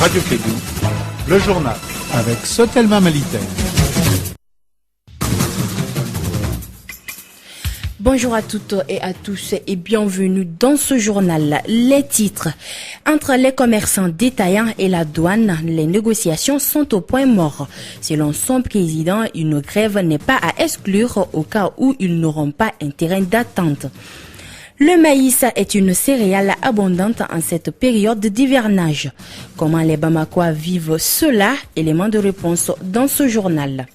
Radio Kédou, le journal avec Sotelma Malitaire. Bonjour à toutes et à tous et bienvenue dans ce journal. Les titres. Entre les commerçants détaillants et la douane, les négociations sont au point mort. Selon son président, une grève n'est pas à exclure au cas où ils n'auront pas un terrain d'attente. Le maïs est une céréale abondante en cette période d'hivernage. Comment les Bamakois vivent cela? Élément de réponse dans ce journal.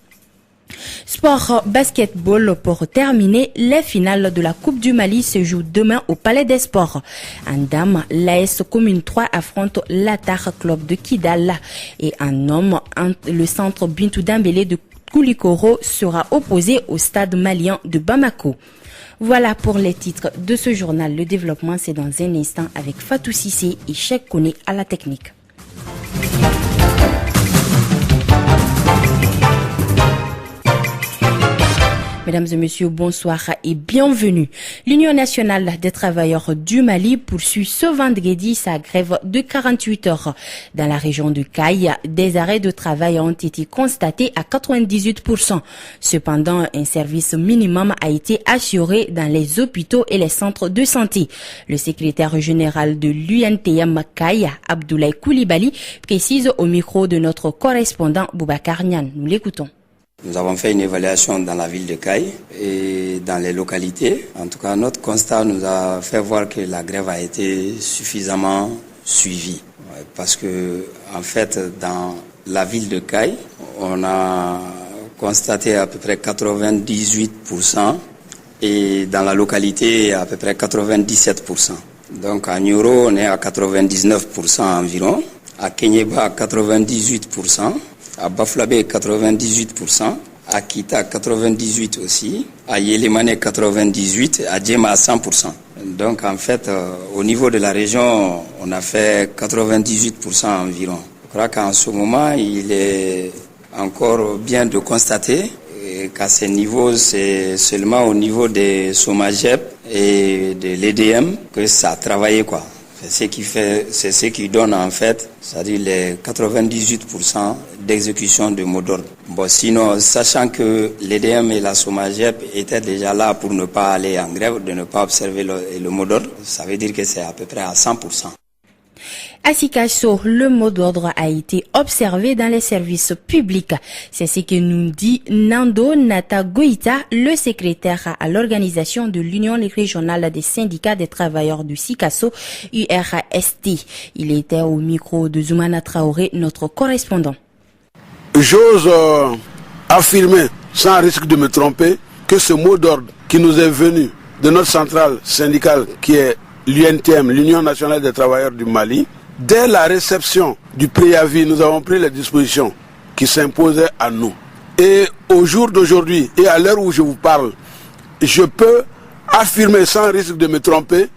Sport basketball pour terminer, les finales de la Coupe du Mali se jouent demain au Palais des Sports. En dames, l'AS Commune 3 affronte l'Atar Club de Kidal et en hommes, le centre Bintou Dembélé de Koulikoro sera opposé au stade malien de Bamako. Voilà pour les titres de ce journal. Le développement, c'est dans un instant avec Fatou Sissé et Cheikh Koné à la technique. Mesdames et messieurs, bonsoir et bienvenue. L'Union nationale des travailleurs du Mali poursuit ce vendredi sa grève de 48 heures. Dans la région de Caille, des arrêts de travail ont été constatés à 98%. Cependant, un service minimum a été assuré dans les hôpitaux et les centres de santé. Le secrétaire général de l'UNTM Caille, Abdoulaye Koulibaly, précise au micro de notre correspondant Boubacar Niane. Nous l'écoutons. Nous avons fait une évaluation dans la ville de Caille et dans les localités. En tout cas, notre constat nous a fait voir que la grève a été suffisamment suivie. Parce que, en fait, dans la ville de Caille, on a constaté à peu près 98% et dans la localité à peu près 97%. Donc à Nioro, on est à 99% environ. À Kenyeba, 98%. À Baflabé, 98%, à Kita, 98% aussi, à Yelemane, 98%, à Djema, 100%. Donc en fait, au niveau de la région, on a fait 98% environ. Je crois qu'en ce moment, il est encore bien de constater qu'à ce niveau, c'est seulement au niveau des SOMAGEP et de l'EDM que ça a travaillé, quoi. C'est ce qui donne en fait, c'est-à-dire les 98% d'exécution de mot d'ordre. Bon, sinon, sachant que l'EDM et la SOMAGEP étaient déjà là pour ne pas aller en grève, de ne pas observer le mot d'ordre, ça veut dire que c'est à peu près à 100%. À Sikasso, le mot d'ordre a été observé dans les services publics. C'est ce que nous dit Nando Nata Goïta, le secrétaire à l'organisation de l'Union régionale des syndicats des travailleurs du Sikasso, URST. Il était au micro de Zoumana Traoré, notre correspondant. J'ose affirmer, sans risque de me tromper, que ce mot d'ordre qui nous est venu de notre centrale syndicale qui est l'UNTM, l'Union nationale des travailleurs du Mali, dès la réception du préavis, nous avons pris les dispositions qui s'imposaient à nous. Et au jour d'aujourd'hui, et à l'heure où je vous parle, je peux affirmer sans risque de me tromper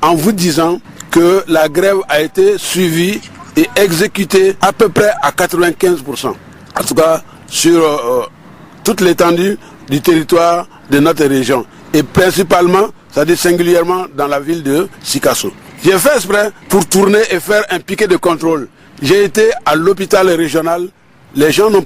en vous disant que la grève a été suivie et exécutée à peu près à 95%. En tout cas, sur toute l'étendue du territoire de notre région. Et principalement, c'est-à-dire singulièrement dans la ville de Sikasso. J'ai fait exprès pour tourner et faire un piquet de contrôle. J'ai été à l'hôpital régional, les gens n'ont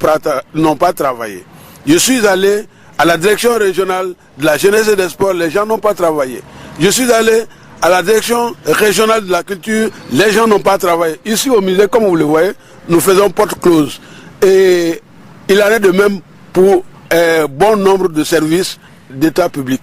pas travaillé. Je suis allé à la direction régionale de la jeunesse et des sports, les gens n'ont pas travaillé. Je suis allé à la direction régionale de la culture, les gens n'ont pas travaillé. Ici au musée, comme vous le voyez, nous faisons porte close. Et il en est de même pour bon nombre de services d'État public.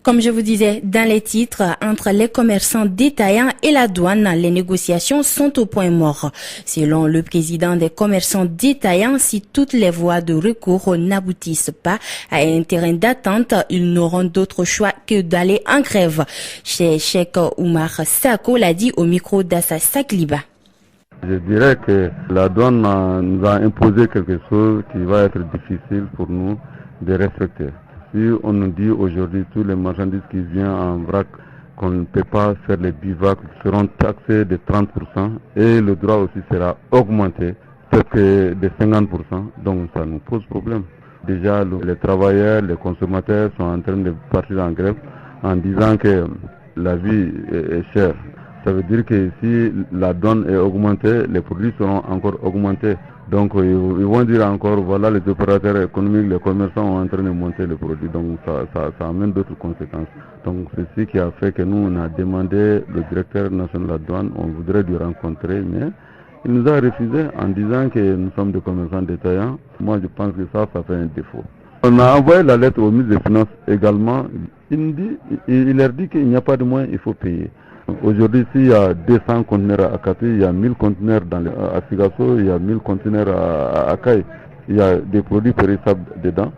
Comme je vous disais dans les titres, entre les commerçants détaillants et la douane, les négociations sont au point mort. Selon le président des commerçants détaillants, si toutes les voies de recours n'aboutissent pas à un terrain d'attente, ils n'auront d'autre choix que d'aller en grève. Cheikh Oumar Sako l'a dit au micro d'Assa Sakliba. Je dirais que la douane nous a imposé quelque chose qui va être difficile pour nous de respecter. Si on nous dit aujourd'hui tous les marchandises qui viennent en vrac qu'on ne peut pas faire les bivacs seront taxés de 30% et le droit aussi sera augmenté peut-être de 50%, donc ça nous pose problème. Déjà les travailleurs, les consommateurs sont en train de partir en grève en disant que la vie est chère. Ça veut dire que si la donne est augmentée, les produits seront encore augmentés. Donc ils vont dire encore, voilà, les opérateurs économiques, les commerçants sont en train de monter les produits. Donc ça amène d'autres conséquences. Donc c'est ce qui a fait que nous, on a demandé le directeur national de la douane, on voudrait lui rencontrer, mais il nous a refusé en disant que nous sommes des commerçants détaillants. Moi, je pense que ça fait un défaut. On a envoyé la lettre au ministre des Finances également. Il leur dit qu'il n'y a pas de moyens, il faut payer. Aujourd'hui, s'il y a 200 conteneurs à Akaté, il y a 1000 conteneurs à Sigasso, il y a 1000 conteneurs à Akaï. Il y a des produits périssables dedans.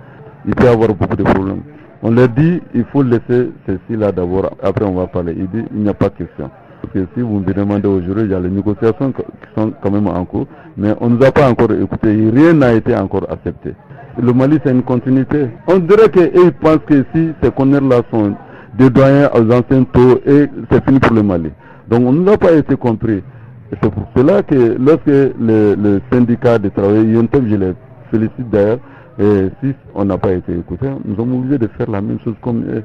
Il peut y avoir beaucoup de problèmes. On leur dit, il faut laisser ceci-là d'abord, après on va parler. Il dit, il n'y a pas de question. Parce que si vous me demandez aujourd'hui, il y a les négociations qui sont quand même en cours, mais on ne nous a pas encore écouté, rien n'a été encore accepté. Le Mali, c'est une continuité. On dirait qu'ils pensent que si ces conteneurs-là sont des doyens aux anciens taux, et c'est fini pour le Mali. Donc on n'a pas été compris. Et c'est pour cela que lorsque le syndicat de travail, Yontef, je les félicite d'ailleurs, et si on n'a pas été écouté, nous sommes obligés de faire la même chose comme eux.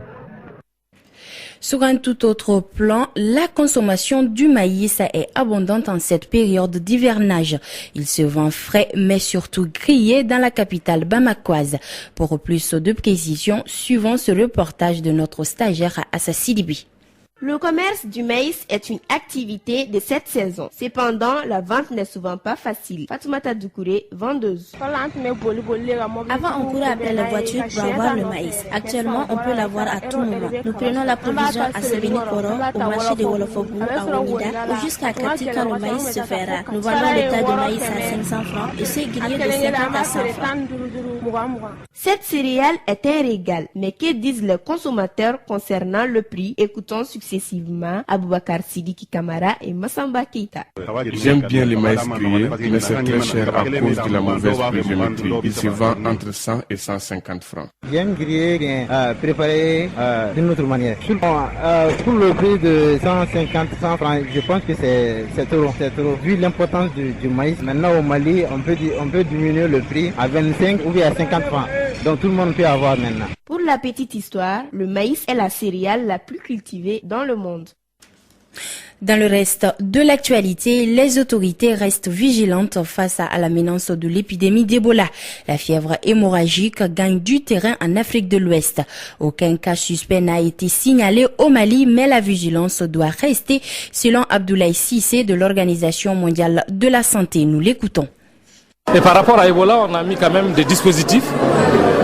Sur un tout autre plan, la consommation du maïs est abondante en cette période d'hivernage. Il se vend frais, mais surtout grillé dans la capitale bamakoise. Pour plus de précisions, suivons ce reportage de notre stagiaire Assa Sidibi. Le commerce du maïs est une activité de cette saison. Cependant, la vente n'est souvent pas facile. Fatoumata Doukouré, vendeuse. Avant, on courait après la voiture pour avoir le maïs. Actuellement, on peut l'avoir à tout moment. Nous prenons la provision à Sabini Koro, au marché de Wolofogou, à Onida, ou jusqu'à Kati quand le maïs se fait rare. Nous vendons des tas de maïs à 500 francs et c'est grillé de 50 à 100 francs. Cette céréale est un régal. Mais que disent les consommateurs concernant le prix? Écoutons successivement Aboubakar Sidiki Kamara et Massamba Keita. J'aime bien les maïs grillés, mais c'est très cher à cause de la mauvaise pluviométrie. Il se vend entre 100 et 150 francs. J'aime griller bien préparé d'une autre manière. Pour le prix de 150, 100 francs, je pense que c'est trop. Vu l'importance du maïs, maintenant au Mali, on peut diminuer le prix à 25 ou bien à 50 francs. Donc tout le monde peut avoir maintenant. Pour la petite histoire, le maïs est la céréale la plus cultivée dans le monde. Dans le reste de l'actualité, les autorités restent vigilantes face à la menace de l'épidémie d'Ebola. La fièvre hémorragique gagne du terrain en Afrique de l'Ouest. Aucun cas suspect n'a été signalé au Mali, mais la vigilance doit rester, selon Abdoulaye Cissé de l'Organisation mondiale de la santé. Nous l'écoutons. Et par rapport à Ebola, on a mis quand même des dispositifs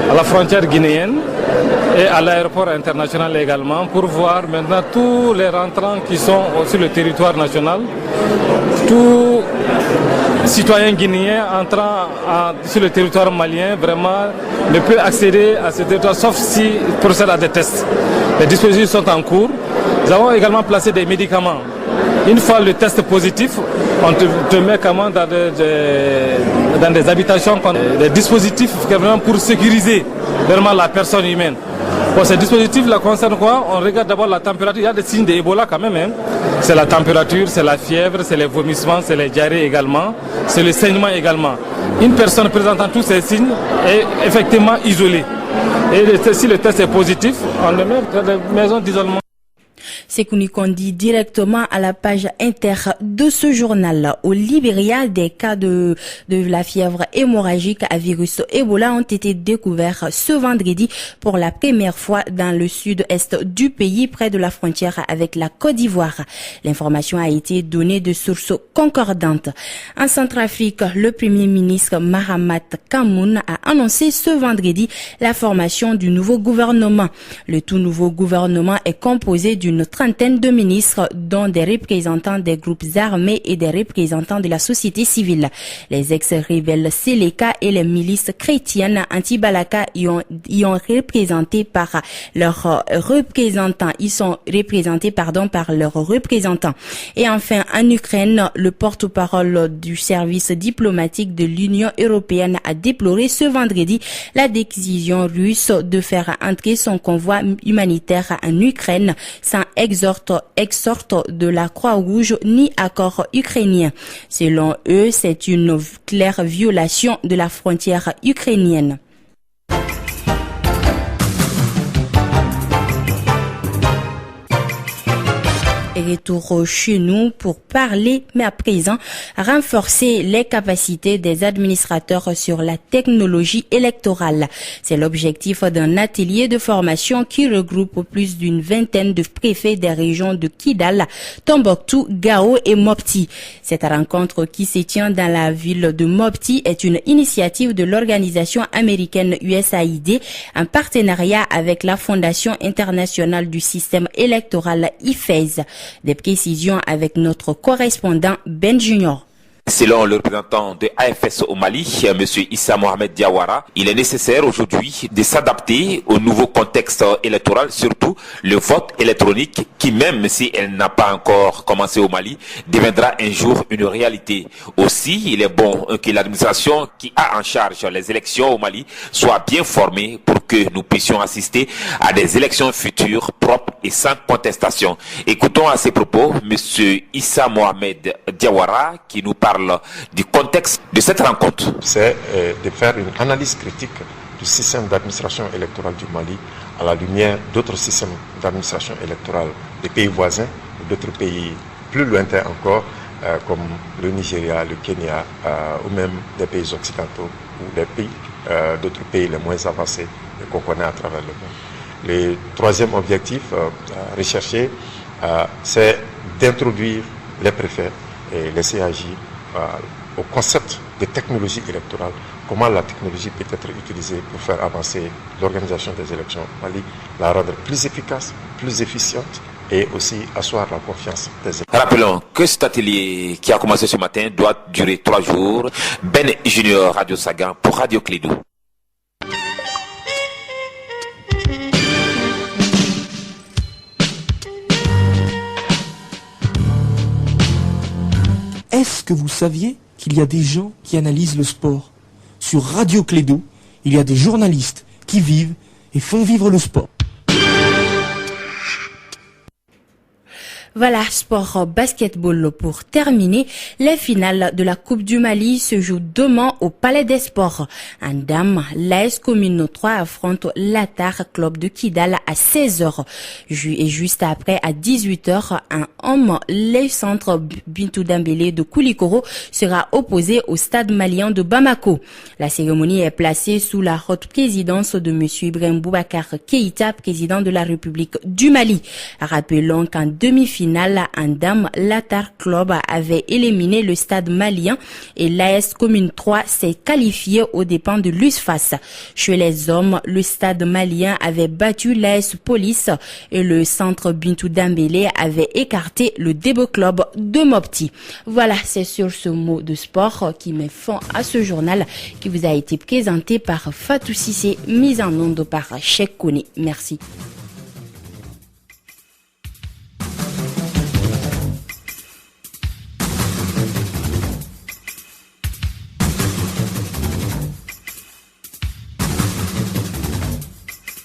à la frontière guinéenne et à l'aéroport international également pour voir maintenant tous les rentrants qui sont sur le territoire national, tout citoyen guinéen entrant sur le territoire malien vraiment ne peut accéder à ce territoire sauf s'il procède à des tests. Les dispositifs sont en cours. Nous avons également placé des médicaments. Une fois le test positif, on te met comment dans des habitations, des dispositifs vraiment pour sécuriser vraiment la personne humaine. Bon, ces dispositifs-là concernent quoi? On regarde d'abord la température. Il y a des signes d'Ebola quand même. Hein. C'est la température, c'est la fièvre, c'est les vomissements, c'est les diarrhées également, c'est le saignement également. Une personne présentant tous ces signes est effectivement isolée. Et si le test est positif, on le met dans des maisons d'isolement. Sekouni Kondi directement à la page inter de ce journal. Au Libéria, des cas de la fièvre hémorragique à virus Ebola ont été découverts ce vendredi pour la première fois dans le sud-est du pays, près de la frontière avec la Côte d'Ivoire. L'information a été donnée de sources concordantes. En Centrafrique, le premier ministre Mahamat Kamoun a annoncé ce vendredi la formation du nouveau gouvernement. Le tout nouveau gouvernement est composé d'une trentaine de ministres, dont des représentants des groupes armés et des représentants de la société civile. Les ex-rebelles Seleka et les milices chrétiennes anti-Balaka y sont représentés par leurs représentants. Et enfin, en Ukraine, le porte-parole du service diplomatique de l'Union européenne a déploré ce vendredi la décision russe de faire entrer son convoi humanitaire en Ukraine sans exhorte de la Croix-Rouge ni accord ukrainien. Selon eux, c'est une claire violation de la frontière ukrainienne. Retour chez nous pour parler, mais à présent, renforcer les capacités des administrateurs sur la technologie électorale. C'est l'objectif d'un atelier de formation qui regroupe plus d'une vingtaine de préfets des régions de Kidal, Tombouctou, Gao et Mopti. Cette rencontre qui se tient dans la ville de Mopti est une initiative de l'organisation américaine USAID en partenariat avec la Fondation internationale du système électoral IFES. Des précisions avec notre correspondant Ben Junior. Selon le représentant de AFS au Mali, M. Issa Mohamed Diawara, il est nécessaire aujourd'hui de s'adapter au nouveau contexte électoral, surtout le vote électronique qui, même si elle n'a pas encore commencé au Mali, deviendra un jour une réalité. Aussi, il est bon que l'administration qui a en charge les élections au Mali soit bien formée pour que nous puissions assister à des élections futures propres et sans contestation. Écoutons à ces propos M. Issa Mohamed Diawara qui nous parle du contexte de cette rencontre. C'est de faire une analyse critique du système d'administration électorale du Mali à la lumière d'autres systèmes d'administration électorale des pays voisins, d'autres pays plus lointains encore, comme le Nigeria, le Kenya, ou même des pays occidentaux, ou des pays, d'autres pays les moins avancés qu'on connaît à travers le monde. Le troisième objectif recherché, c'est d'introduire les préfets et les CAJ au concept de technologie électorale, comment la technologie peut être utilisée pour faire avancer l'organisation des élections au Mali, la rendre plus efficace, plus efficiente et aussi asseoir la confiance des électeurs. Rappelons que cet atelier qui a commencé ce matin doit durer 3 jours. Ben Junior, Radio Sagan pour Radio Clédou. Est-ce que vous saviez qu'il y a des gens qui analysent le sport? Sur Radio Clédou, il y a des journalistes qui vivent et font vivre le sport. Voilà, sport basketball pour terminer. Les finales de la Coupe du Mali se jouent demain au Palais des Sports. En dames, l'AS Commune 3 affronte l'Atar Club de Kidal à 16h. Et juste après, à 18h, un homme, le centre Bintou Dembélé de Koulikoro sera opposé au stade malien de Bamako. La cérémonie est placée sous la haute présidence de M. Ibrahim Boubacar Keïta, président de la République du Mali. Rappelons qu'en demi-finale, en dame, l'Atar Club avait éliminé le stade malien et l'AS Commune 3 s'est qualifié aux dépens de l'USFAS. Chez les hommes, le stade malien avait battu l'AS Police et le centre Bintou Dembélé avait écarté le Debo Club de Mopti. Voilà, c'est sur ce mot de sport qui met fin à ce journal qui vous a été présenté par Fatou Sissé, mise en onde par Cheikh Kone. Merci.